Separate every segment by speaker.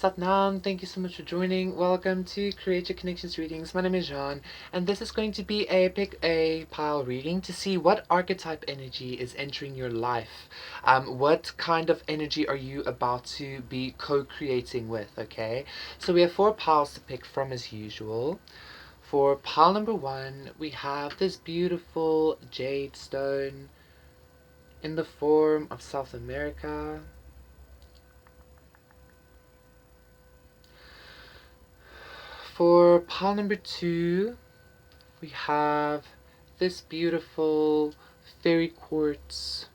Speaker 1: Satnam, thank you so much for joining. Welcome to Create Your Connections Readings. My name is Jean, and this is going to be a pick a pile reading to see what archetype energy is entering your life. What kind of energy are you about to be co-creating with, okay? So we have 4 piles to pick from as usual. For pile number 1, we have this beautiful jade stone in the form of South America. For pile number 2, we have this beautiful fairy quartz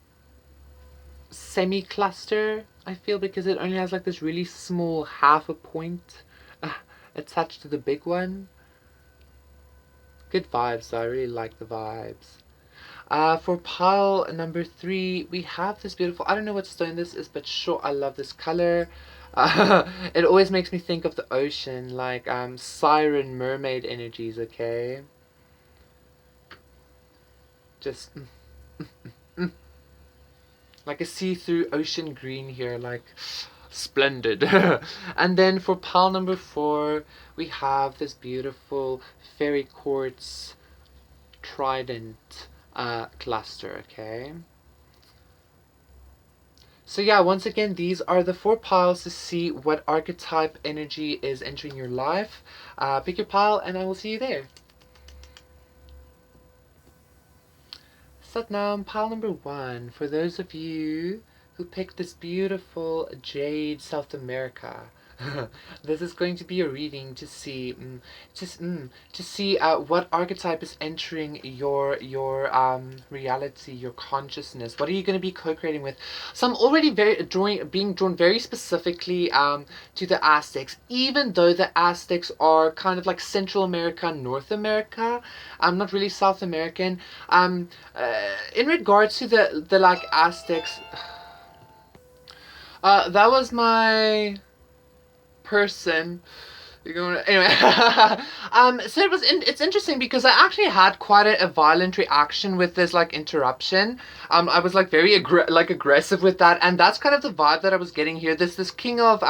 Speaker 1: semi-cluster, I feel, because it only has like this really small half a point attached to the big one. Good vibes though, I really like the vibes. For pile number 3, we have this beautiful, I don't know what stone this is, but sure, I love this color. It always makes me think of the ocean, like siren mermaid energies, okay? Just like a see-through ocean green here, like splendid. And then for pile number 4, we have this beautiful fairy quartz trident cluster, okay? So yeah, once again, these are the 4 piles to see what archetype energy is entering your life. Pick your pile and I will see you there. Satnam, pile number 1, for those of you who picked this beautiful jade South America. This is going to be a reading to see, what archetype is entering your reality, your consciousness. What are you going to be co-creating with? So I'm already being drawn very specifically to the Aztecs, even though the Aztecs are kind of like Central America, North America. Not really South American. In regards to the like Aztecs, that was my person. Anyway, so it's interesting because I actually had quite a violent reaction with this like interruption. I was like very aggressive with that, and that's kind of the vibe that I was getting here. This king of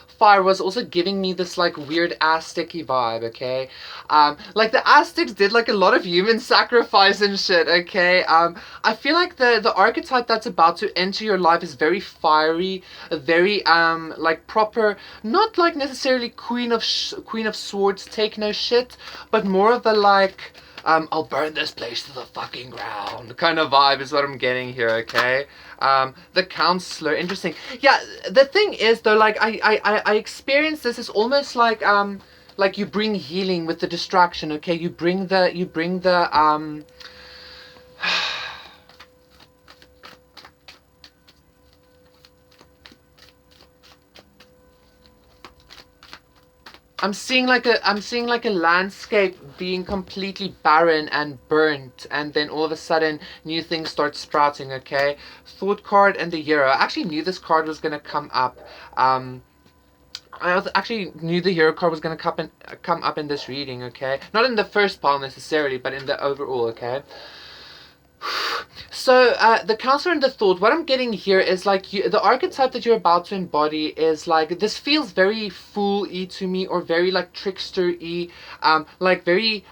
Speaker 1: fire was also giving me this like weird Aztec-y vibe, okay? Like the Aztecs did like a lot of human sacrifice and shit, okay? I feel like the archetype that's about to enter your life is very fiery, very like proper, not like necessarily Queen of Swords, take no shit, but more of a like I'll burn this place to the fucking ground kind of vibe is what I'm getting here, okay? The counselor, interesting. Yeah, the thing is though, like I experience this as almost like you bring healing with the distraction, okay? You bring the I'm seeing like a landscape being completely barren and burnt, and then all of a sudden new things start sprouting, okay? Thought card and the hero. I actually knew this card was gonna come up. I actually knew the hero card was gonna come up in this reading, okay? Not in the first pile necessarily, but in the overall, okay? So the counselor and the thought, what I'm getting here is like the archetype that you're about to embody is like, this feels very fool-y to me, or very like trickster-y, like very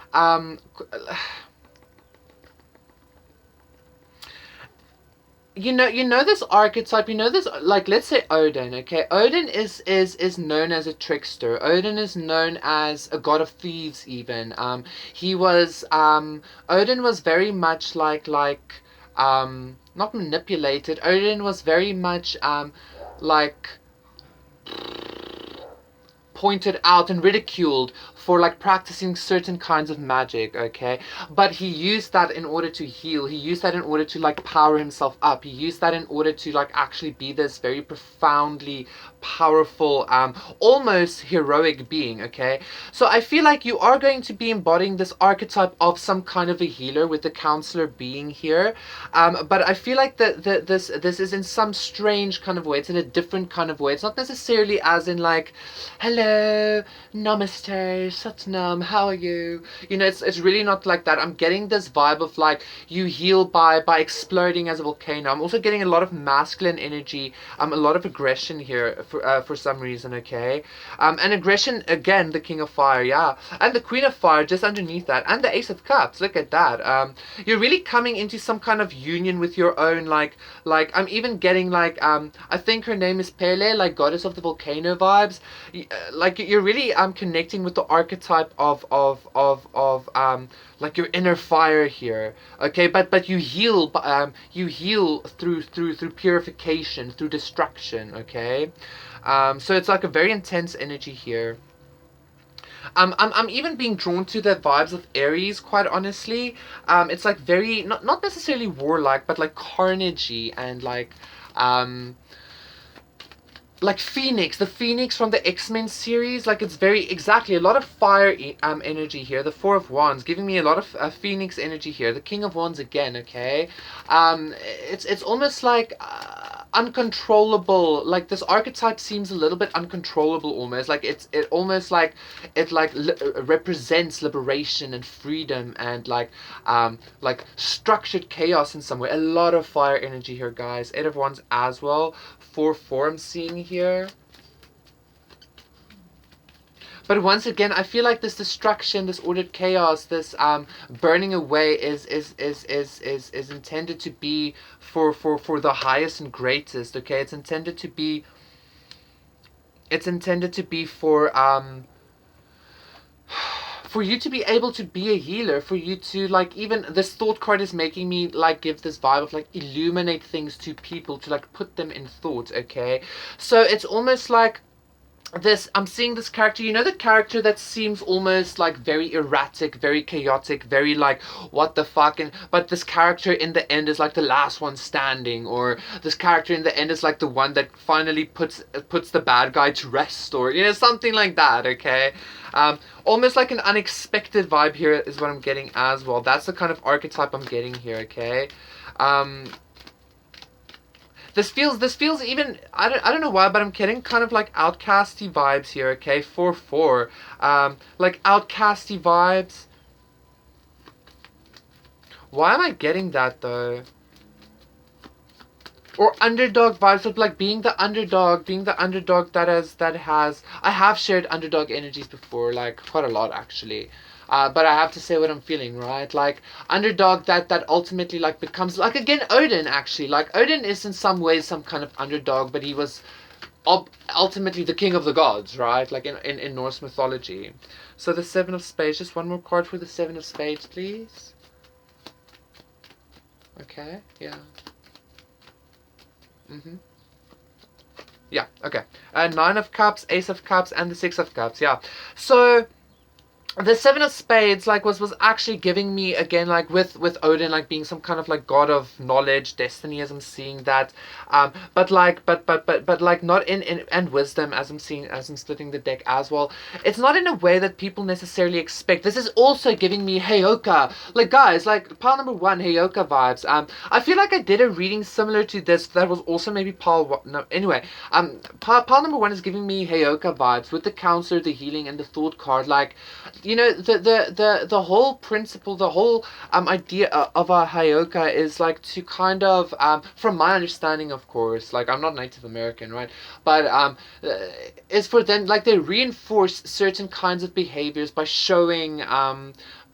Speaker 1: you know this archetype, you know this, like, let's say Odin, okay? Odin is known as a trickster. Odin is known as a god of thieves even. He was Odin was very much like not manipulated. Odin was very much like pointed out and ridiculed for like practicing certain kinds of magic, okay? But he used that in order to heal. He used that in order to like power himself up. He used that in order to like actually be this very profoundly powerful, almost heroic being, okay? So I feel like you are going to be embodying this archetype of some kind of a healer with the counselor being here. But I feel like this is in some strange kind of way. It's in a different kind of way. It's not necessarily as in like, hello, namaste, Satnam, how are you? You know, it's really not like that. I'm getting this vibe of like, you heal by exploding as a volcano. I'm also getting a lot of masculine energy, a lot of aggression here for some reason, okay? And aggression, again, the King of Fire, yeah. And the Queen of Fire just underneath that. And the Ace of Cups, look at that. You're really coming into some kind of union with your own, like I'm even getting, like, I think her name is Pele, like Goddess of the Volcano vibes. Like, you're really connecting with the archetype of like your inner fire here, okay? But you heal, through purification, through destruction, okay? So it's like a very intense energy here. I'm even being drawn to the vibes of Aries, quite honestly. It's like very, not necessarily warlike, but like carnagey, and like Phoenix, the Phoenix from the X-Men series. Like, it's very, exactly, a lot of fire energy here. The Four of Wands giving me a lot of Phoenix energy here. The King of Wands again, okay? It's almost like uncontrollable. Like, this archetype seems a little bit uncontrollable, almost like it almost like it represents liberation and freedom, and like structured chaos in some way. A lot of fire energy here, guys. Eight of Wands as well. 4-4 I'm seeing here. But once again, I feel like this destruction, this ordered chaos, this burning away is intended to be for the highest and greatest. Okay, it's intended to be. It's intended to be for you to be able to be a healer, for you to, like, even this thought card is making me like give this vibe of like illuminate things to people, to like put them in thought, okay? So it's almost like this, I'm seeing this character, you know, the character that seems almost like very erratic, very chaotic, very like what the fuck, and but this character in the end is like the last one standing, or this character in the end is like the one that finally puts the bad guy to rest, or, you know, something like that, okay? Almost like an unexpected vibe here is what I'm getting as well. That's the kind of archetype I'm getting here, okay? This feels even, I don't know why, but I'm getting kind of like outcasty vibes here, okay? 4-4. Like outcasty vibes. Why am I getting that though? Or underdog vibes of like being the underdog that has I have shared underdog energies before, like quite a lot actually. But I have to say what I'm feeling, right? Like underdog that ultimately like becomes like, again, Odin actually. Like Odin is in some ways some kind of underdog, but he was ultimately the king of the gods, right? Like in Norse mythology. So the Seven of Spades, just one more card for the Seven of Spades, please. Okay, yeah. Yeah, okay. Nine of Cups, Ace of Cups, and the Six of Cups, yeah. So the Seven of Spades like was actually giving me, again, like with Odin like being some kind of like god of knowledge, destiny, as I'm seeing that, but like not in and wisdom, as I'm seeing, as I'm splitting the deck as well. It's not in a way that people necessarily expect. This is also giving me Heyoka, like, guys, like pile number 1 Heyoka vibes. I feel like I did a reading similar to this that was also maybe pile no, anyway, pile number 1 is giving me Heyoka vibes with the counselor, the healing, and the thought card. Like, you know, the whole principle, the whole idea of a Heyoka is like to kind of, from my understanding, of course, like I'm not Native American, right? But is for them, like, they reinforce certain kinds of behaviors by showing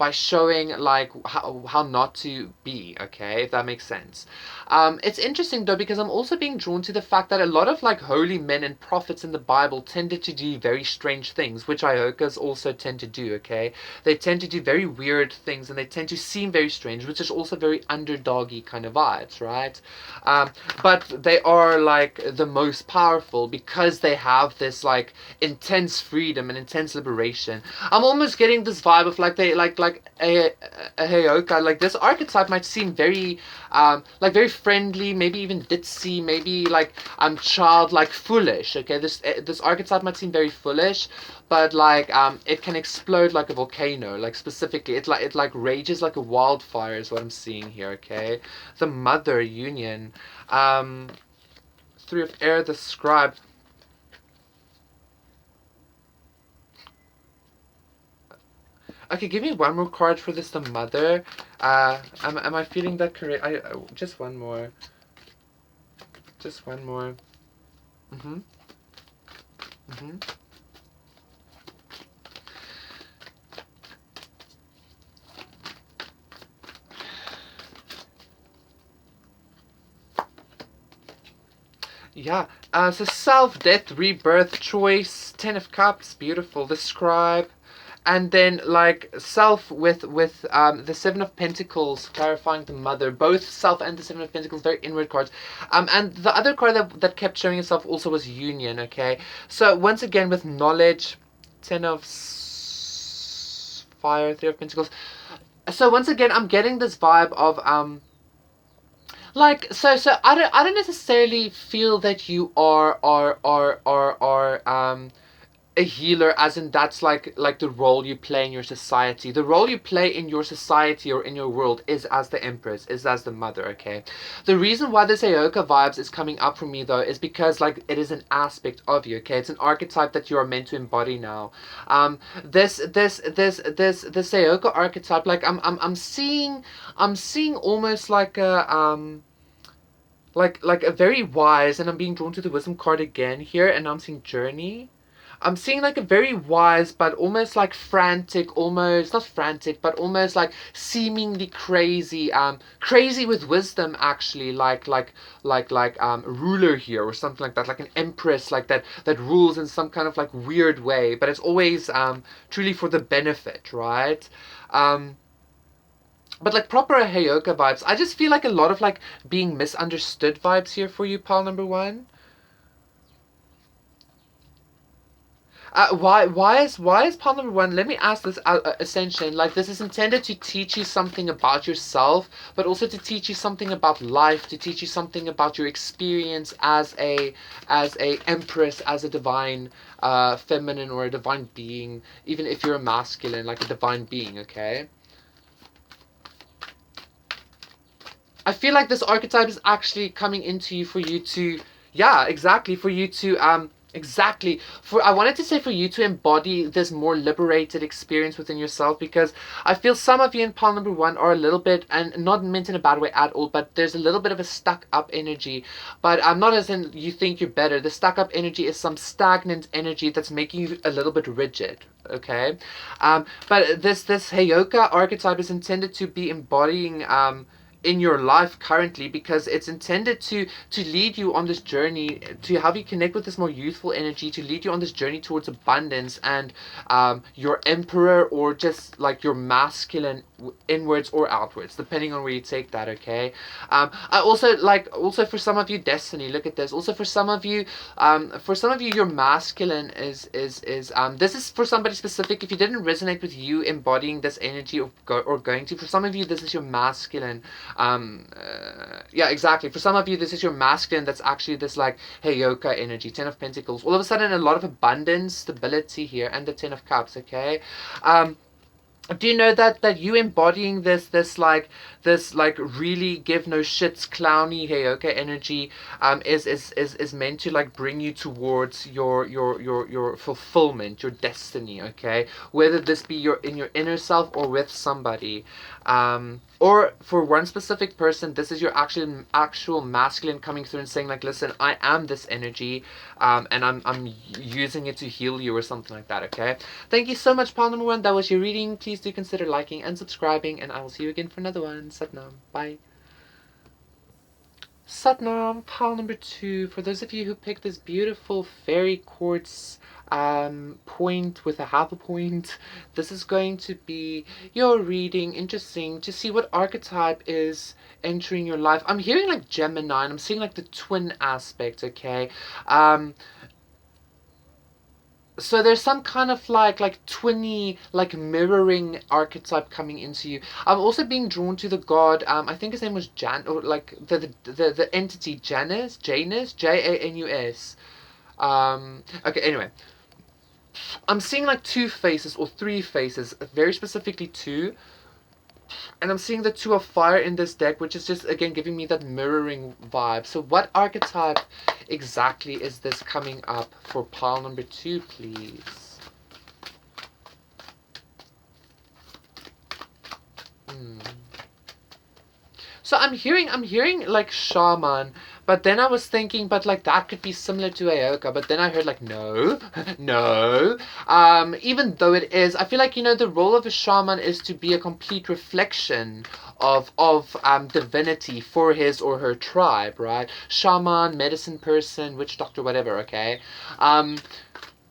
Speaker 1: like how not to be, okay, if that makes sense. It's interesting though, because I'm also being drawn to the fact that a lot of like holy men and prophets in the Bible tended to do very strange things, which Heyokas also tend to do, okay? They tend to do very weird things, and they tend to seem very strange, which is also very underdoggy kind of vibes, right? But they are like the most powerful because they have this like intense freedom and intense liberation. I'm almost getting this vibe of like they like a Heyoka, like this archetype might seem very like very friendly, maybe even ditzy, maybe like childlike, foolish, okay? This archetype might seem very foolish, but like it can explode like a volcano, like specifically it like rages like a wildfire is what I'm seeing here, okay? The Mother Union, Three of Air, the Scribe. Okay, give me one more card for this, the Mother. Am I feeling that correct? Just one more. Just one more. Yeah. So self, death, rebirth, choice, Ten of Cups, beautiful. The Scribe, and then like self with the Seven of Pentacles, clarifying the mother. Both self and the Seven of Pentacles, very inward cards. And the other card that kept showing itself also was Union. Okay. So once again with knowledge, Ten of Fire, Three of Pentacles. So once again, I'm getting this vibe of like so I don't necessarily feel that you are a healer, as in that's like the role you play in your society. The role you play in your society or in your world is as the empress, is as the mother. Okay, the reason why this Aoka vibes is coming up for me though is because like it is an aspect of you. Okay, it's an archetype that you are meant to embody now. This Aoka archetype, like I'm seeing almost like a like a very wise, and I'm being drawn to the wisdom card again here, and I'm seeing journey. I'm seeing like a very wise but almost like frantic, almost not frantic but almost like seemingly crazy, crazy with wisdom, actually, like ruler here or something like that, like an empress, like that rules in some kind of like weird way, but it's always truly for the benefit, right? But like proper Heyoka vibes. I just feel like a lot of like being misunderstood vibes here for you, pal number one. Why is pal number one? Let me ask this, Ascension. Like this is intended to teach you something about yourself, but also to teach you something about life, to teach you something about your experience as a empress, as a divine feminine or a divine being, even if you're a masculine, like a divine being. Okay. I feel like this archetype is actually coming into you for you to, yeah, exactly, for you to, exactly, I wanted to say for you to embody this more liberated experience within yourself, because I feel some of you in pile number one are a little bit, and not meant in a bad way at all, but there's a little bit of a stuck up energy, but not as in you think you're better. The stuck up energy is some stagnant energy that's making you a little bit rigid. Okay, but this Heyoka archetype is intended to be embodying in your life currently, because it's intended to lead you on this journey, to have you connect with this more youthful energy, to lead you on this journey towards abundance and your emperor, or just like your masculine inwards or outwards, depending on where you take that. Okay. I also for some of you, destiny. Look at this. Also for some of you, your masculine is this is for somebody specific. If you didn't resonate with you embodying this energy or going to, for some of you this is your masculine. Yeah, exactly. For some of you, this is your masculine. That's actually this like Heyoka energy, Ten of Pentacles. All of a sudden, a lot of abundance, stability here, and the Ten of Cups. Okay. Do you know that you embodying this like really give no shits clowny Heyoka energy is meant to like bring you towards your fulfillment, your destiny. Okay, whether this be in your inner self or with somebody, or for one specific person, this is your actual masculine coming through and saying like, listen, I am this energy, and I'm using it to heal you or something like that. Okay, thank you so much, pal number one. That was your reading. Please do consider liking and subscribing, and I will see you again for another one. Satnam. Bye. Satnam, pile number two. For those of you who picked this beautiful fairy quartz point with a half a point, this is going to be your reading. Interesting to see what archetype is entering your life. I'm hearing like Gemini, and I'm seeing like the twin aspect. Okay. So there's some kind of like twinny, like mirroring archetype coming into you. I'm also being drawn to the god, I think his name was Jan, or like the entity Janus, Janus. Okay, anyway, I'm seeing like two faces or three faces, very specifically two, and I'm seeing the two of fire in this deck, which is just again giving me that mirroring vibe. So what archetype exactly is this coming up for pile number two, please? So I'm hearing like shaman, But then I was thinking, but like that could be similar to Aoka. But then I heard like, no, no. Even though it is, I feel like, the role of a shaman is to be a complete reflection of divinity for his or her tribe, right? Shaman, medicine person, witch doctor, whatever. Okay.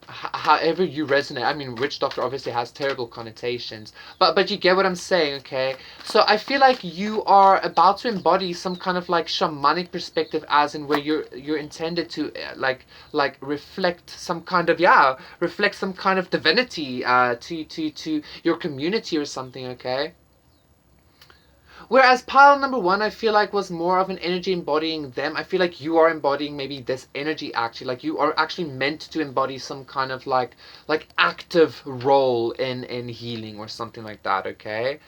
Speaker 1: However you resonate. I mean, witch doctor obviously has terrible connotations, but you get what I'm saying, okay? So I feel like you are about to embody some kind of like shamanic perspective, as in where you're intended to like reflect some kind of divinity to your community or something, okay? Whereas pile number one, I feel like was more of an energy embodying them. I feel like you are embodying maybe this energy actually. Like you are actually meant to embody some kind of like active role in healing or something like that. Okay.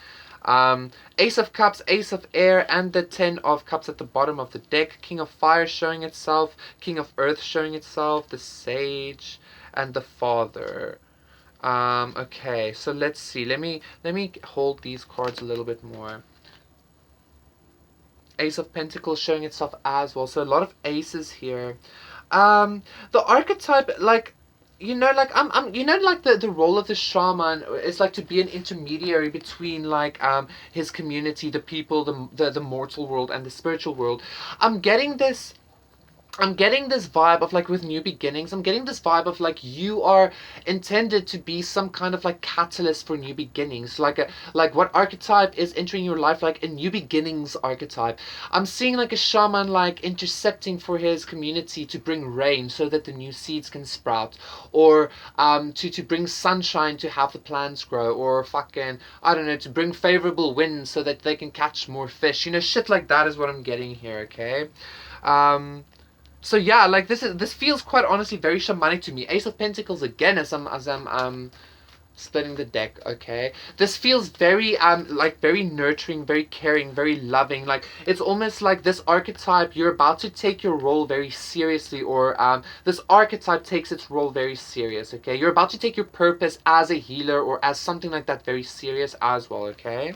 Speaker 1: Ace of Cups, Ace of Air, and the Ten of Cups at the bottom of the deck. King of Fire showing itself. King of Earth showing itself. The Sage and the Father. Okay, so let's see. Let me hold these cards a little bit more. Ace of Pentacles showing itself as well. So a lot of aces here. The archetype, like, like like the role of the shaman is like to be an intermediary between like his community, the people, the mortal world and the spiritual world. I'm getting this. I'm getting this vibe of like with new beginnings. I'm getting this vibe of like you are intended to be some kind of like catalyst for new beginnings. Like what archetype is entering your life, like a new beginnings archetype. I'm seeing like a shaman like intercepting for his community to bring rain so that the new seeds can sprout, or to bring sunshine to have the plants grow, or fucking I don't know, to bring favorable winds so that they can catch more fish. Shit like that is what I'm getting here. Okay. So yeah, like this feels quite honestly very shamanic to me. Ace of Pentacles again as I'm splitting the deck, okay? This feels very like very nurturing, very caring, very loving. Like it's almost like this archetype, you're about to take your role very seriously, or this archetype takes its role very serious, okay? You're about to take your purpose as a healer or as something like that very serious as well, okay?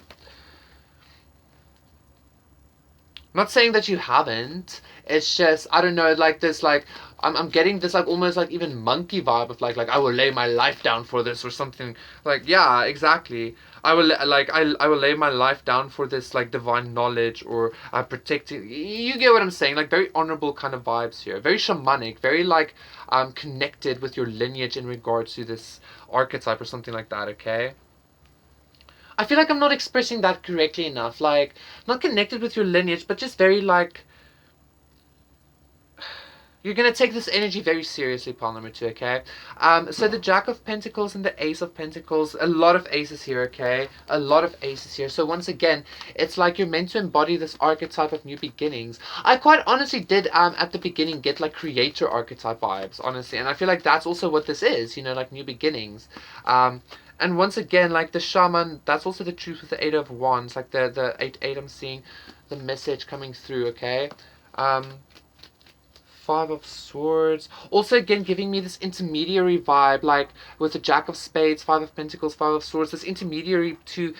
Speaker 1: I'm not saying that you haven't. It's just I don't know, like this, like I'm getting this like almost like even monkey vibe of like I will lay my life down for this or something. Like yeah, exactly. I will lay my life down for this like divine knowledge or protecting. You get what I'm saying? Like very honorable kind of vibes here. Very shamanic. Very like connected with your lineage in regards to this archetype or something like that. Okay. I feel like I'm not expressing that correctly enough. Like, not connected with your lineage, but just very like. You're gonna take this energy very seriously, pile number two, okay? So the Jack of Pentacles and the Ace of Pentacles, a lot of aces here, okay? A lot of aces here. So once again, it's like you're meant to embody this archetype of new beginnings. I quite honestly did at the beginning get like creator archetype vibes, honestly, and I feel like that's also what this is, like new beginnings. And once again, like the shaman, that's also the truth with the Eight of Wands, like the eight I'm seeing the message coming through, okay? Five of Swords. Also, again, giving me this intermediary vibe, like with the Jack of Spades, Five of Pentacles, Five of Swords. This intermediary to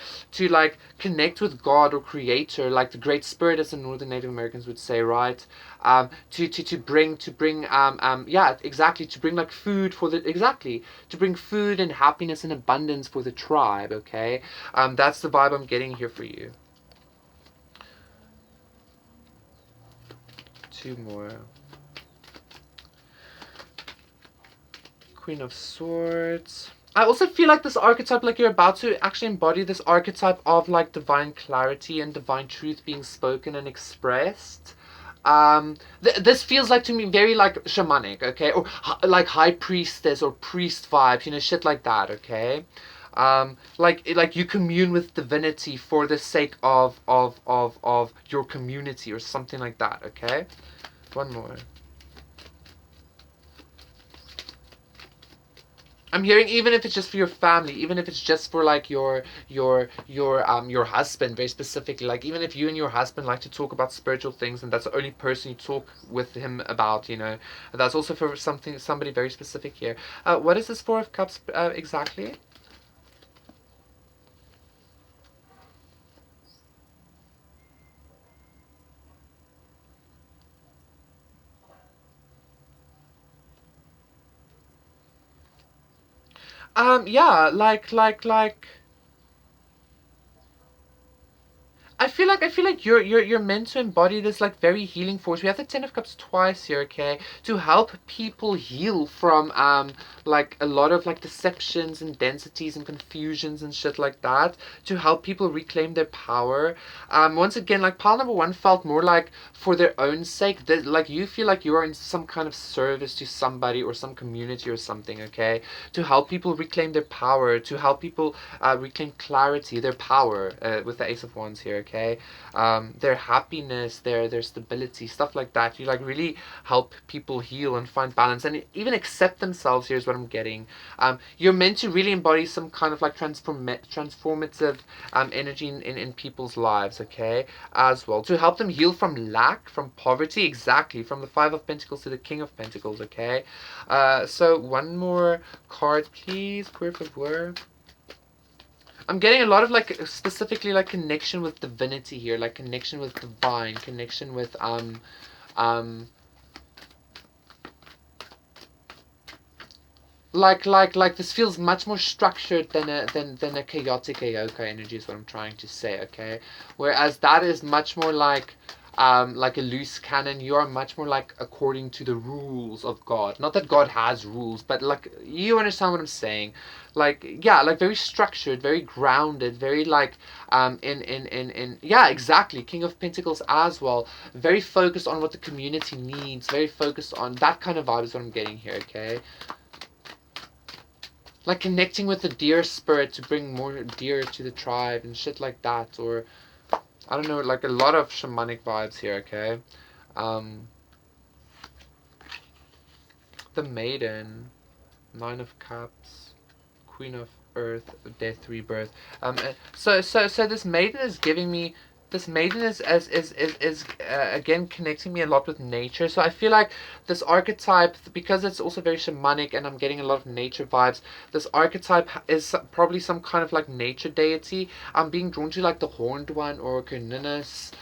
Speaker 1: like connect with God or Creator, like the Great Spirit, as the Northern Native Americans would say, right? To bring yeah, exactly, to bring like food for the to bring food and happiness and abundance for the tribe. Okay, that's the vibe I'm getting here for you. Two more. Queen of Swords. I also feel like this archetype, like you're about to actually embody this archetype of like divine clarity and divine truth being spoken and expressed. This feels like to me very like shamanic, okay, or like high priestess or priest vibes, shit like that, okay. Like you commune with divinity for the sake of your community or something like that, okay. One more. I'm hearing even if it's just for your family, even if it's just for like your husband very specifically, like even if you and your husband like to talk about spiritual things and that's the only person you talk with him about, that's also for somebody very specific here. What is this Four of Cups exactly? Yeah, I feel like you're meant to embody this like very healing force. We have the Ten of Cups twice here, okay, to help people heal from like a lot of like deceptions and densities and confusions and shit like that. To help people reclaim their power. Once again, like pile number one felt more like for their own sake. That like you feel like you are in some kind of service to somebody or some community or something, okay, to help people reclaim their power, to help people reclaim clarity, their power, with the Ace of Wands here, okay? Their happiness, their stability, stuff like that. You like really help people heal and find balance and even accept themselves. Here's what I'm getting. You're meant to really embody some kind of like transformative energy in people's lives, okay? As well. To help them heal from lack, from poverty, exactly. From the Five of Pentacles to the King of Pentacles, okay? So one more card, please. Por favor. I'm getting a lot of like specifically like connection with divinity here, like connection with divine, connection with um like this feels much more structured than a chaotic Ayoka energy is what I'm trying to say, okay? Whereas that is much more like a loose cannon. You are much more like according to the rules of God. Not that God has rules, but like you understand what I'm saying. Like yeah, like very structured, very grounded, very like in yeah, exactly. King of Pentacles as well. Very focused on what the community needs, very focused on that kind of vibe is what I'm getting here, okay? Like connecting with the deer spirit to bring more deer to the tribe and shit like that, or I don't know, like a lot of shamanic vibes here, okay? um the Maiden, Nine of Cups, Queen of Earth, Death, Rebirth. So this maiden is giving me. This maiden is again connecting me a lot with nature. So I feel like this archetype, because it's also very shamanic, and I'm getting a lot of nature vibes. This archetype is probably some kind of like nature deity. I'm being drawn to like the Horned One or Cernunnos,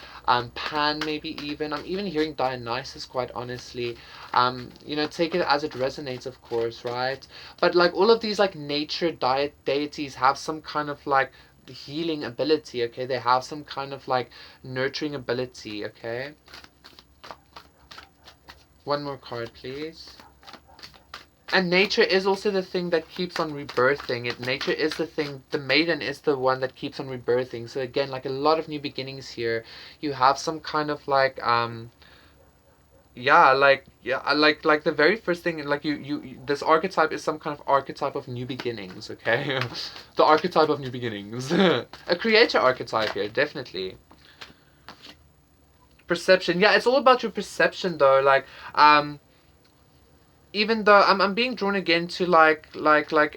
Speaker 1: Pan maybe even. I'm even hearing Dionysus, quite honestly. Take it as it resonates, of course, right? But like all of these like nature deities have some kind of like healing ability, okay? They have some kind of like nurturing ability, okay? One more card, please. And nature is also the thing that keeps on rebirthing. Nature is the thing, the maiden is the one that keeps on rebirthing. So again, like a lot of new beginnings here. You have some kind of like like the very first thing, like this archetype is some kind of archetype of new beginnings, okay? The archetype of new beginnings. A creator archetype here, definitely. Perception, yeah, it's all about your perception though. Like even though I'm being drawn again to like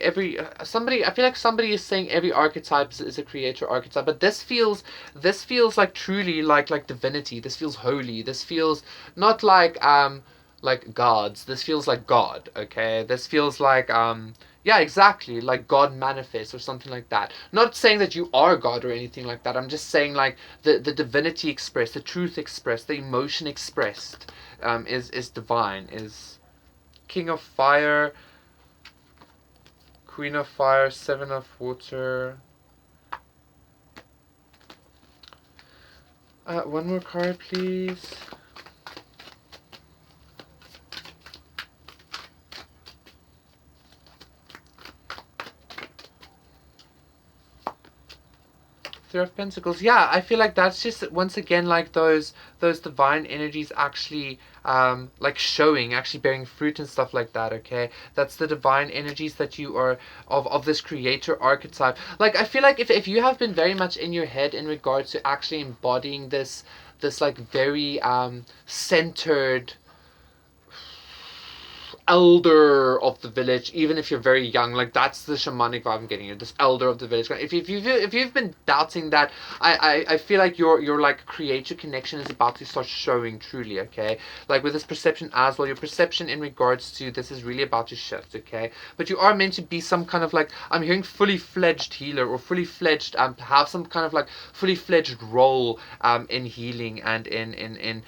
Speaker 1: every somebody, I feel like somebody is saying every archetype is a creator archetype, but this feels like truly like divinity. This feels holy. This feels not like gods. This feels like God, okay? This feels like yeah, exactly, like God manifests or something like that. Not saying that you are God or anything like that. I'm just saying like the divinity expressed, the truth expressed, the emotion expressed is divine, is King of Fire, Queen of Fire, Seven of Water. One more card, please. Three of Pentacles. Yeah, I feel like that's just once again like those divine energies actually like showing, actually bearing fruit and stuff like that, okay? That's the divine energies that you are of this creator archetype. Like I feel like if you have been very much in your head in regards to actually embodying this like very centered elder of the village, even if you're very young, like that's the shamanic vibe I'm getting here, this elder of the village. If you've been doubting that, I feel like your like creator connection is about to start showing truly, okay? Like with this perception as well, your perception in regards to this is really about to shift, okay? But you are meant to be some kind of like, I'm hearing fully fledged healer, or fully fledged have some kind of like fully fledged role in healing and in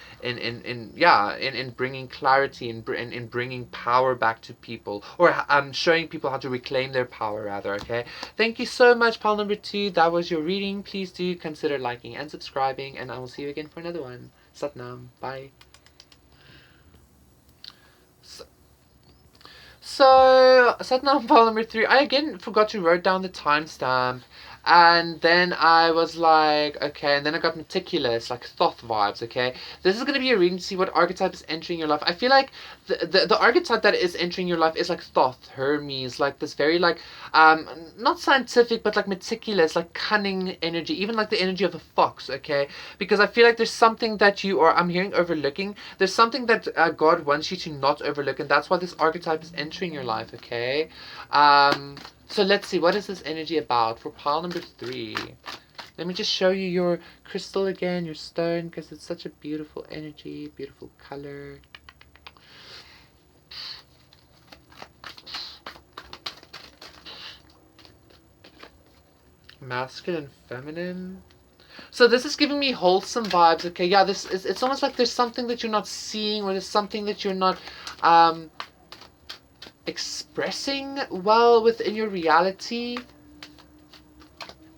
Speaker 1: yeah, in bringing clarity and in bringing power power back to people, or showing people how to reclaim their power rather. Okay, thank you so much, pile number 2. That was your reading. Please do consider liking and subscribing, and I will see you again for another one. Satnam. Bye. So, Satnam pile number 3, I again forgot to write down the timestamp. And then I was like, okay, and then I got meticulous, like Thoth vibes, okay? This is going to be a reading to see what archetype is entering your life. I feel like the archetype that is entering your life is like Thoth, Hermes, like this very like, not scientific, but like meticulous, like cunning energy, even like the energy of a fox, okay? Because I feel like there's something that you are, I'm hearing overlooking. There's something that God wants you to not overlook, and that's why this archetype is entering your life, okay? So let's see, what is this energy about for pile number 3? Let me just show you your crystal again, your stone, because it's such a beautiful energy, beautiful color. Masculine, feminine. So this is giving me wholesome vibes, okay? Yeah, this is, it's almost like there's something that you're not seeing, or there's something that you're not expressing well within your reality.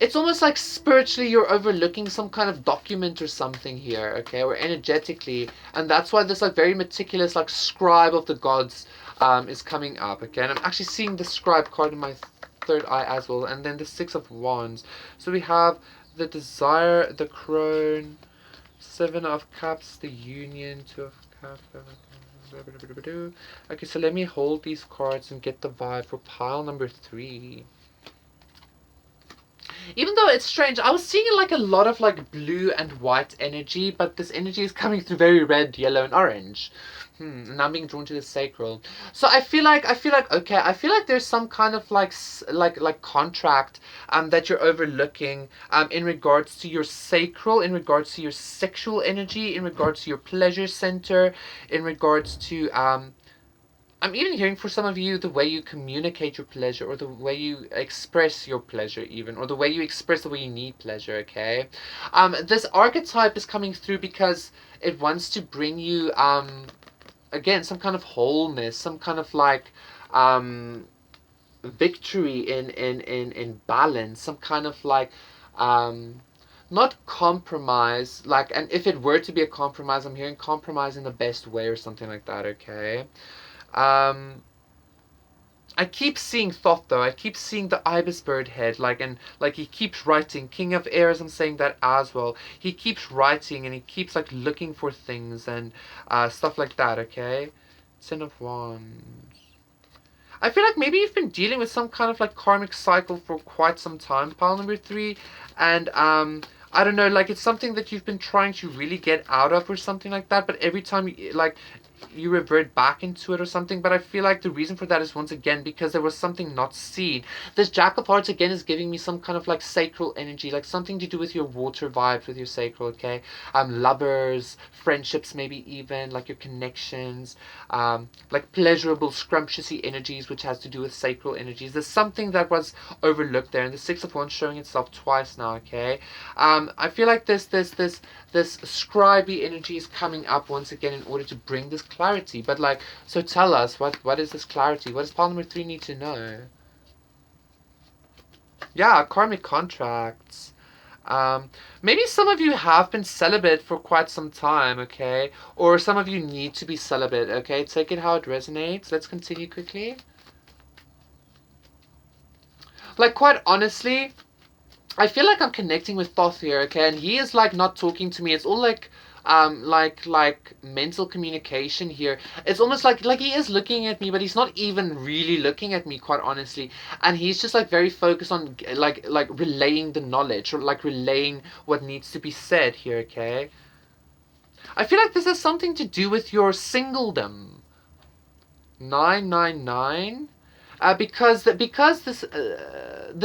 Speaker 1: It's almost like spiritually you're overlooking some kind of document or something here, okay, or energetically, and that's why this like very meticulous like scribe of the gods is coming up, okay? And I'm actually seeing the scribe card in my third eye as well, and then the 6 of Wands. So we have the desire, the crone, 7 of cups, the union, 2 of cups. Okay, so let me hold these cards and get the vibe for pile number 3. Even though it's strange, I was seeing like a lot of like blue and white energy, but this energy is coming through very red, yellow, and orange. And I'm being drawn to the sacral. So I feel like okay, I feel like there's some kind of like contract that you're overlooking in regards to your sacral, in regards to your sexual energy, in regards to your pleasure center, in regards to I'm even hearing for some of you the way you communicate your pleasure, or the way you express your pleasure even, or the way you express the way you need pleasure, okay? This archetype is coming through because it wants to bring you, again, some kind of wholeness, some kind of like, victory in balance, some kind of like, not compromise, like, and if it were to be a compromise, I'm hearing compromise in the best way or something like that, okay? I keep seeing Thoth though. I keep seeing the ibis bird head, like, and like he keeps writing. King of Airs, I'm saying that as well. He keeps writing and he keeps like looking for things and stuff like that. Okay, 10 of Wands. I feel like maybe you've been dealing with some kind of like karmic cycle for quite some time, pile number 3, and I don't know, like it's something that you've been trying to really get out of or something like that, but every time you revert back into it or something. But I feel like the reason for that is once again because there was something not seen. This Jack of Hearts again is giving me some kind of like sacral energy, like something to do with your water vibes, with your sacral, okay? Lovers, friendships, maybe even like your connections, like pleasurable, scrumptiously energies, which has to do with sacral energies. There's something that was overlooked there, and the 6 of Wands showing itself twice now, okay? I feel like this scribey energy is coming up once again in order to bring this clarity. But like, so tell us, what is this clarity? What does pile number 3 need to know? Yeah, karmic contracts. Maybe some of you have been celibate for quite some time, okay? Or some of you need to be celibate, okay? Take it how it resonates. Let's continue quickly. Like, quite honestly, I feel like I'm connecting with Thoth here, okay? And he is like not talking to me. It's all like mental communication here. It's almost like he is looking at me, but he's not even really looking at me, quite honestly. And he's just like very focused on like relaying the knowledge, or like relaying what needs to be said here, okay? I feel like this has something to do with your singledom. 999. Because this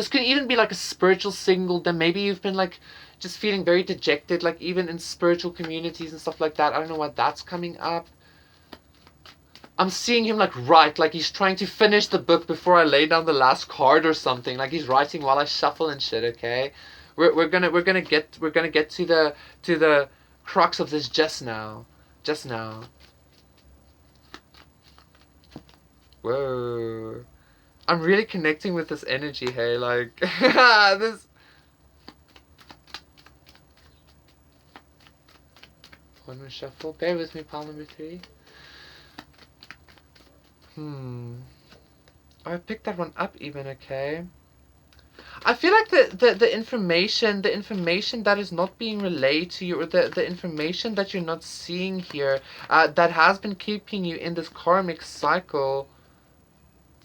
Speaker 1: could even be like a spiritual singledom. Maybe you've been like just feeling very dejected, like even in spiritual communities and stuff like that. I don't know why that's coming up. I'm seeing him like write, like he's trying to finish the book before I lay down the last card or something. Like he's writing while I shuffle and shit. Okay, we're gonna get to the crux of this just now. Whoa. I'm really connecting with this energy, hey, like, this. One more shuffle. Bear with me, pile number 3. Oh, I picked that one up even, okay. I feel like the information that is not being relayed to you, or the information that you're not seeing here, that has been keeping you in this karmic cycle.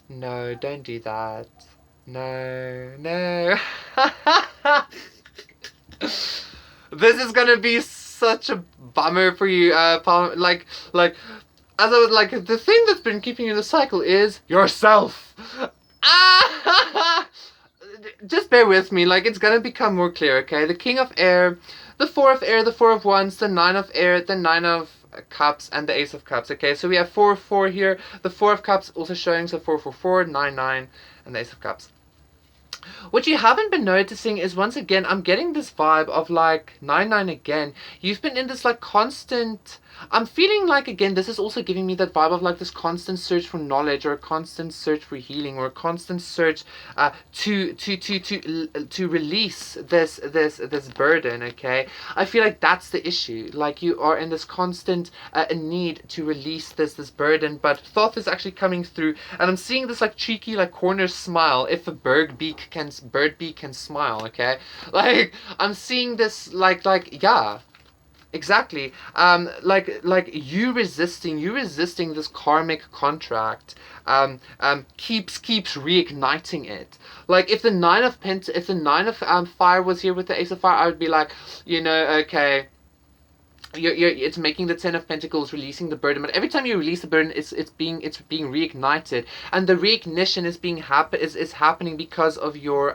Speaker 1: No, don't do that. No. This is gonna be such a bummer for you, Palm. Like, as I was like, the thing that's been keeping you in the cycle is yourself. Ah! Just bear with me. Like, it's gonna become more clear. Okay, the King of Air, the Four of Air, the Four of Wands, the Nine of Air, the Nine of Cups, and the Ace of Cups. Okay, so we have 4 here. The Four of Cups also showing, so 4, 9, and the Ace of Cups. What you haven't been noticing is, once again, I'm getting this vibe of like 9 again. You've been in this like constant. I'm feeling like, again, this is also giving me that vibe of like this constant search for knowledge, or a constant search for healing, or a constant search to release this burden. Okay, I feel like that's the issue. Like, you are in this constant need to release this burden, but Thoth is actually coming through, and I'm seeing this like cheeky like corner smile. If a bird beak can smile, okay, like I'm seeing this like yeah. Exactly. Like you resisting this karmic contract, keeps reigniting it. Like, if the nine of fire was here with the Ace of Fire, I would be like, okay, it's making the Ten of Pentacles, releasing the burden. But every time you release the burden, it's being reignited, and the reignition is happening because of your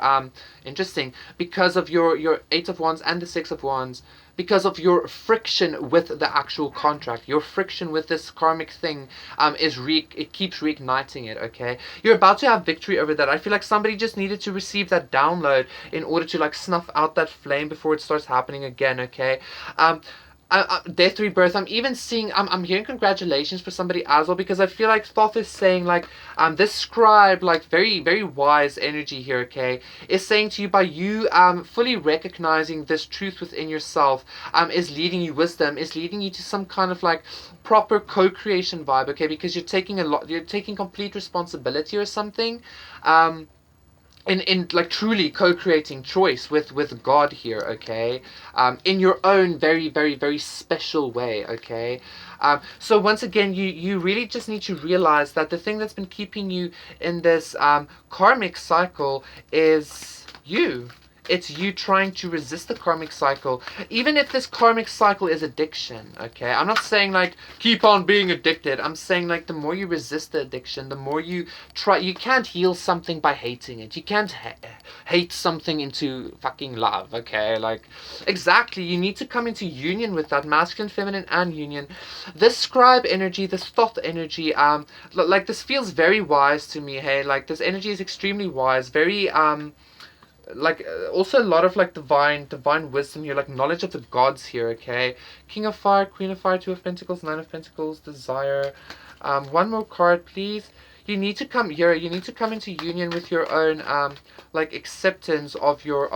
Speaker 1: interesting, because of your Eight of Wands and the Six of Wands, because of your friction with the actual contract. Your friction with this karmic thing it keeps reigniting it. Okay, you're about to have victory over that. I feel like somebody just needed to receive that download in order to like snuff out that flame before it starts happening again. Okay. Death, rebirth. I'm even seeing, I'm hearing congratulations for somebody as well, because I feel like Thoth is saying like, this scribe, like very, very wise energy here, okay, is saying to you, by you fully recognizing this truth within yourself, is leading you wisdom, is leading you to some kind of like proper co-creation vibe, okay, because you're taking complete responsibility or something, in like truly co-creating choice with God here, okay, in your own very, very, very special way, okay. So once again, you really just need to realize that the thing that's been keeping you in this karmic cycle is you. It's you trying to resist the karmic cycle, even if this karmic cycle is addiction, okay? I'm not saying like keep on being addicted. I'm saying like the more you resist the addiction, the more you try. You can't heal something by hating it. You can't hate something into fucking love, okay? Like, exactly, you need to come into union with that masculine, feminine, and union. This scribe energy, this Thoth energy, like this feels very wise to me, hey? Like, this energy is extremely wise, very like also a lot of like divine wisdom here, like knowledge of the gods here, okay. King of Fire, Queen of Fire, Two of Pentacles, Nine of Pentacles, Desire. One more card, please. You need to come here, you need to come into union with your own like acceptance of your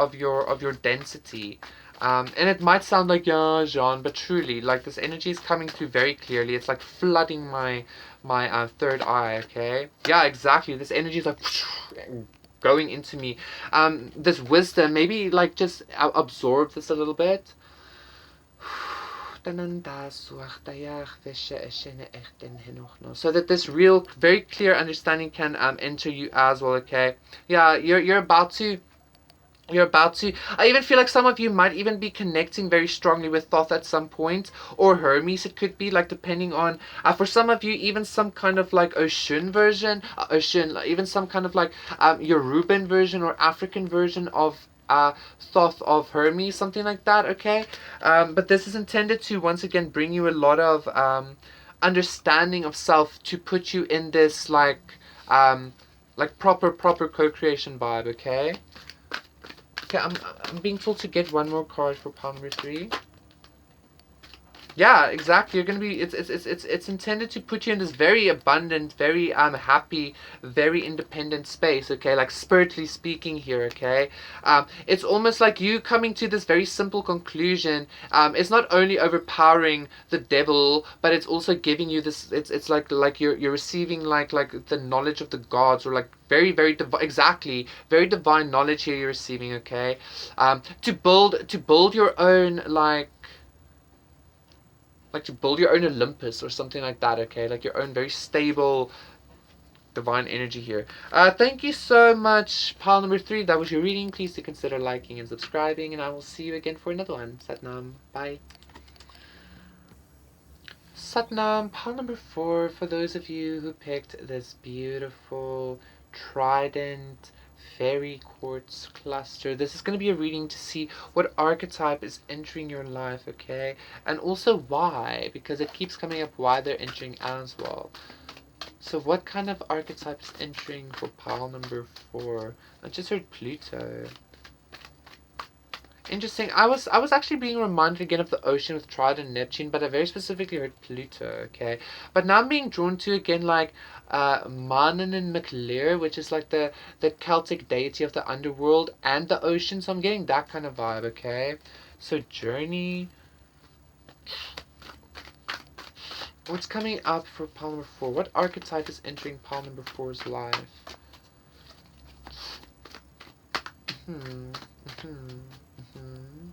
Speaker 1: density. And it might sound like, yeah, Jean, but truly, like, this energy is coming through very clearly. It's like flooding my third eye, okay. Yeah, exactly, this energy is like going into me. This wisdom, maybe like just absorb this a little bit. So that this real, very clear understanding can enter you as well, okay. Yeah, you're about to. I even feel like some of you might even be connecting very strongly with Thoth at some point, or Hermes. It could be like, depending on, for some of you, even some kind of like Oshun version, even some kind of like Yoruban version or African version of Thoth of Hermes, something like that. Okay, but this is intended to once again bring you a lot of understanding of self, to put you in this like proper co-creation vibe. Okay. Okay, I'm being told to get one more card for pile number 3. Yeah, exactly. You're gonna be. It's intended to put you in this very abundant, very happy, very independent space. Okay, like spiritually speaking here. Okay, it's almost like you coming to this very simple conclusion. It's not only overpowering the devil, but it's also giving you this. It's like you're receiving like the knowledge of the gods, or like very exactly very divine knowledge here you're receiving. Okay, to build your own like to build your own Olympus or something like that, okay? Like your own very stable divine energy here. Thank you so much, pile number 3. That was your reading. Please do consider liking and subscribing, and I will see you again for another one. Satnam. Bye. Satnam, pile number 4, for those of you who picked this beautiful trident fairy quartz cluster. This is going to be a reading to see what archetype is entering your life, okay? And also why, because it keeps coming up why they're entering as well. So what kind of archetype is entering for pile number 4? I just heard Pluto. Interesting. I was actually being reminded again of the ocean with Trident and Neptune, but I very specifically heard Pluto, okay? But now I'm being drawn to again like Manan and McLear, which is like the Celtic deity of the underworld and the ocean, so I'm getting that kind of vibe, okay? So journey. What's coming up for pile number 4? What archetype is entering pile number 4's life? Hmm. Hmm. Hmm.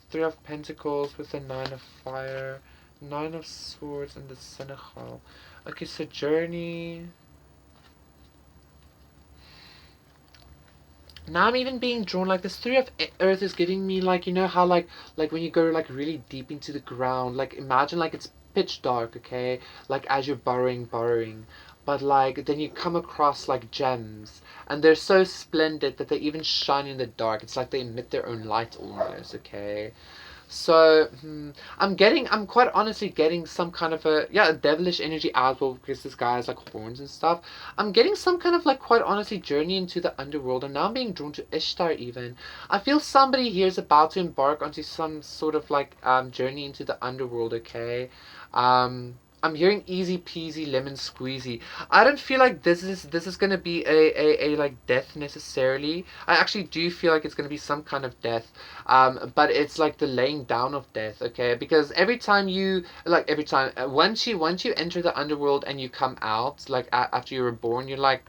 Speaker 1: 3 of Pentacles with the 9 of Fire, 9 of Swords, and the Senegal. Okay, so journey. Now I'm even being drawn like this 3 of Earth is giving me like, you know how like when you go like really deep into the ground, like imagine like it's pitch dark, okay? Like as you're burrowing. But like then you come across like gems, and they're so splendid that they even shine in the dark. It's like they emit their own light almost, okay? So I'm quite honestly getting some kind of a devilish energy as well, because this guy has like horns and stuff. I'm getting some kind of like quite honestly journey into the underworld, and now I'm being drawn to Ishtar even. I feel somebody here is about to embark onto some sort of like journey into the underworld. Okay, I'm hearing easy peasy lemon squeezy. I don't feel like this is gonna be a like death necessarily. I actually do feel like it's gonna be some kind of death, but it's like the laying down of death, okay? Because every time you every time once you enter the underworld and you come out like after you were born, you're like,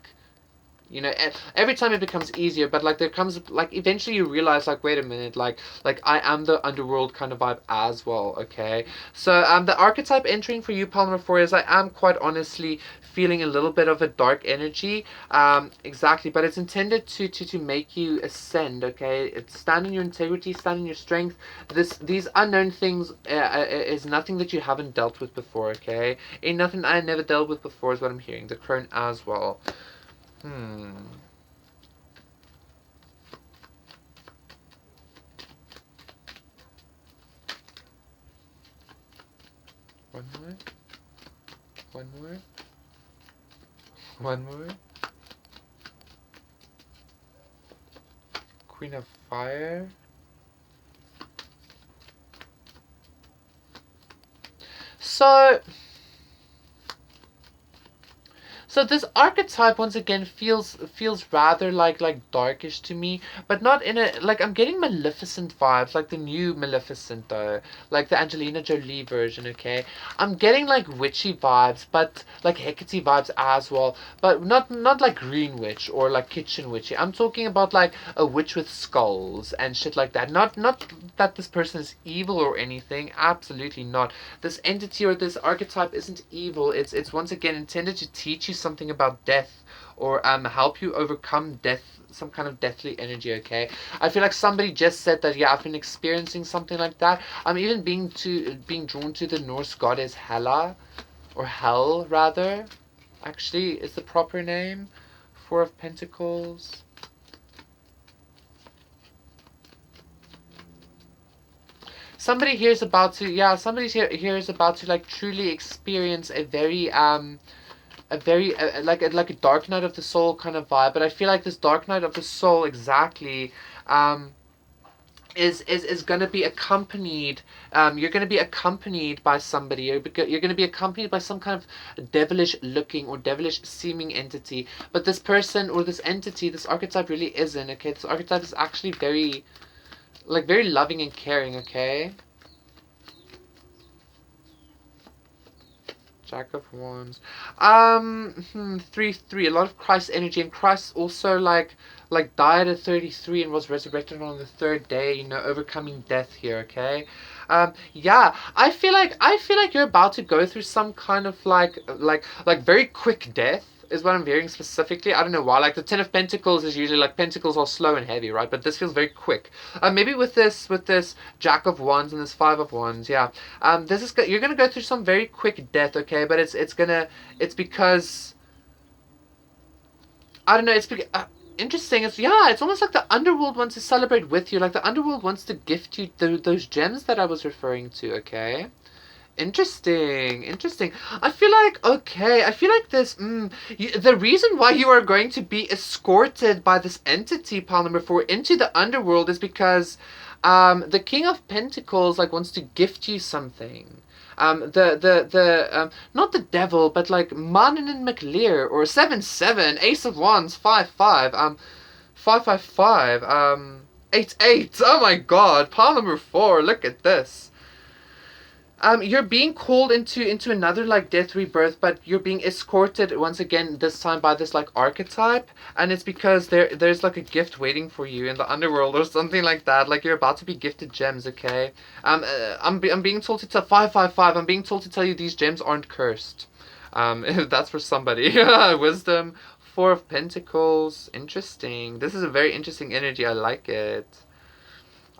Speaker 1: you know, every time it becomes easier, but like there comes like eventually you realize like, wait a minute, like I am the underworld kind of vibe as well, okay? So the archetype entering for you, Palmer 4, is I am quite honestly feeling a little bit of a dark energy, exactly, but it's intended to make you ascend, okay? It's stand in your integrity, stand in your strength. These unknown things is nothing that you haven't dealt with before, okay? Ain't nothing I never dealt with before is what I'm hearing. The crone as well. Hmm. One more. One more. One more. Queen of Fire. So this archetype once again feels rather like darkish to me, but not in a like I'm getting Maleficent vibes, like the new Maleficent though, like the Angelina Jolie version. Okay, I'm getting like witchy vibes, but like Hecate vibes as well, but not like Green Witch or like Kitchen Witchy. I'm talking about like a witch with skulls and shit like that. Not that this person is evil or anything. Absolutely not. This entity or this archetype isn't evil. It's once again intended to teach you something about death, or help you overcome death, some kind of deathly energy, okay? I feel like somebody just said that, yeah, I've been experiencing something like that. I'm even being drawn to the Norse goddess Hela, or Hel rather, actually is the proper name. 4 of Pentacles. Somebody here is about to, yeah, somebody here is about to like truly experience a very like a dark night of the soul kind of vibe. But I feel like this dark night of the soul exactly is going to be accompanied. You're going to be accompanied by somebody. You're going to be accompanied by some kind of devilish looking or devilish seeming entity. But this person or this entity, this archetype really isn't. Okay, this archetype is actually very, like, very loving and caring. Okay. Jack of Wands. 3-3. A lot of Christ energy, and Christ also like died at 33 and was resurrected on the third day. You know, overcoming death here. Okay. Yeah. I feel like you're about to go through some kind of like very quick death. Is what I'm hearing specifically. I don't know why. Like the Ten of Pentacles is usually like pentacles are slow and heavy, right? But this feels very quick. Maybe with this Jack of Wands and this Five of Wands, yeah. This is you're gonna go through some very quick death, okay? But it's because I don't know. Interesting. It's almost like the underworld wants to celebrate with you. Like the underworld wants to gift you those gems that I was referring to, okay? Interesting. I feel like the reason why you are going to be escorted by this entity, pile number 4, into the underworld is because the King of Pentacles like wants to gift you something. Not the devil, but like Manon and McLear, or 7-7, Ace of Wands, 5-5, 5-5-5, 8-8. Oh my god, pile number 4, look at this. You're being called into another like death rebirth, but you're being escorted once again, this time by this like archetype, and it's because there's like a gift waiting for you in the underworld or something like that. Like you're about to be gifted gems, okay? I'm being told to tell 5-5-5. I'm being told to tell you these gems aren't cursed. If that's for somebody. Wisdom, 4 of Pentacles. Interesting. This is a very interesting energy. I like it.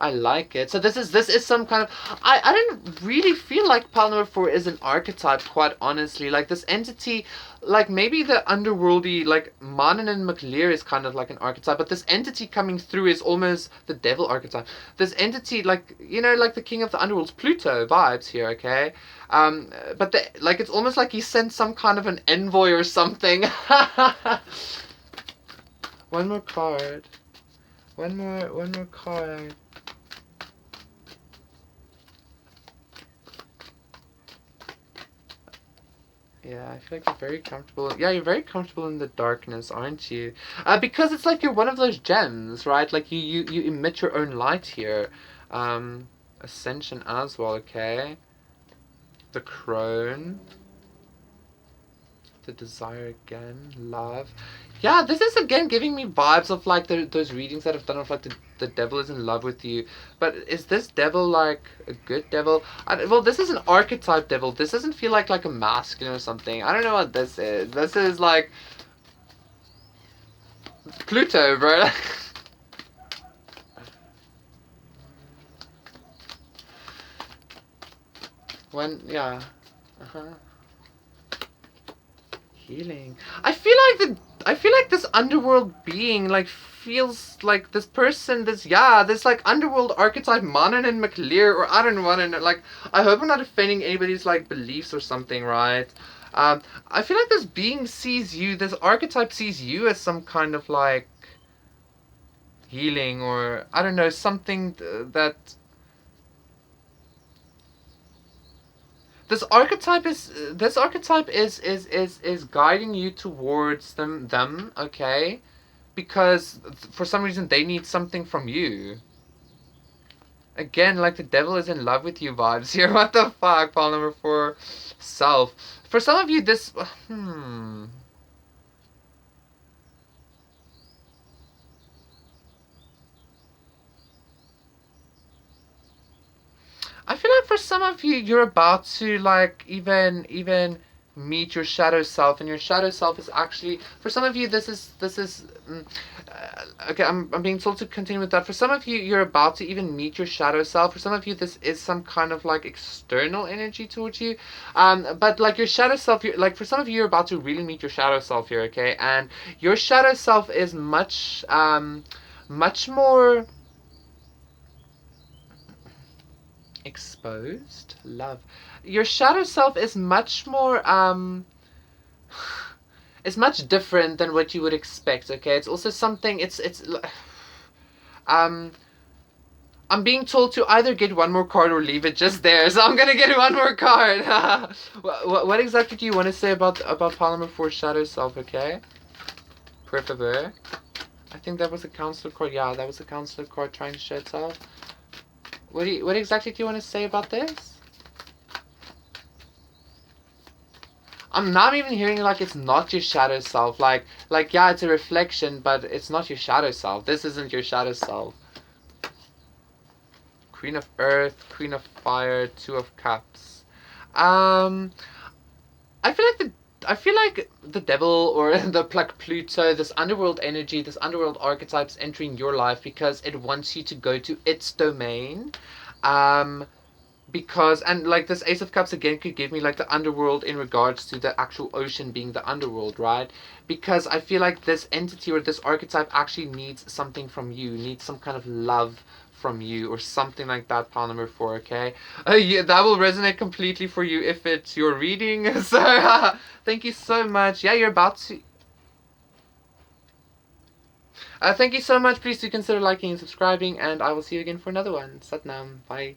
Speaker 1: I like it. So this is some kind of I didn't really feel like pile number 4 is an archetype, quite honestly. Like this entity, like maybe the underworldy like Manon and McLear is kind of like an archetype, but this entity coming through is almost the devil archetype. This entity, like, you know, like the king of the underworld's Pluto vibes here, okay? But like it's almost like he sent some kind of an envoy or something. One more card. One more card. Yeah, I feel like you're very comfortable. Yeah, you're very comfortable in the darkness, aren't you? Because it's like you're one of those gems, right? Like you emit your own light here. Ascension as well, okay? The crone. The desire again. Love. Yeah, this is again giving me vibes of like those readings that I've done of like the devil is in love with you. But is this devil like a good devil? Well, this is an archetype devil. This doesn't feel like a masculine or something. I don't know what this is. This is like Pluto, bro. Yeah. Healing. I feel like this underworld being like feels like this person, this like underworld archetype Manon and McLear, or I don't want to like, I hope I'm not offending anybody's like beliefs or something, right? I feel like this being sees you, this archetype sees you as some kind of like healing, or I don't know, something that this archetype is guiding you towards them, okay? Because for some reason they need something from you. Again, like the devil is in love with you vibes here. What the fuck? Pile number 4, self. For some of you, this I feel like for some of you, you're about to like even meet your shadow self, and your shadow self is actually, for some of you, this is okay. I'm being told to continue with that. For some of you, you're about to even meet your shadow self. For some of you, this is some kind of like external energy towards you. But like your shadow self, like for some of you, you're about to really meet your shadow self here, okay? And your shadow self is much more exposed. Love. Your shadow self is much more it's much different than what you would expect, okay? It's also something, um I'm being told to either get one more card or leave it just there, so I'm gonna get one more card. What exactly do you want to say about Pile number 4 Shadow Self, okay? Per favor. I think that was a counselor card. Yeah, that was a counselor card trying to show itself. What exactly do you want to say about this? I'm not even hearing like it's not your shadow self. Like yeah, it's a reflection, but it's not your shadow self. This isn't your shadow self. Queen of Earth, Queen of Fire, Two of Cups. I feel like the devil or the like Pluto, this underworld energy, this underworld archetype's entering your life because it wants you to go to its domain. Um, because and like this Ace of Cups again could give me like the underworld in regards to the actual ocean being the underworld, right? Because I feel like this entity or this archetype actually needs something from you, needs some kind of love from you or something like that. Pile number 4, okay? Yeah, that will resonate completely for you if it's your reading. So thank you so much. Yeah, you're about to. Thank you so much. Please do consider liking and subscribing, and I will see you again for another one. Satnam. Bye.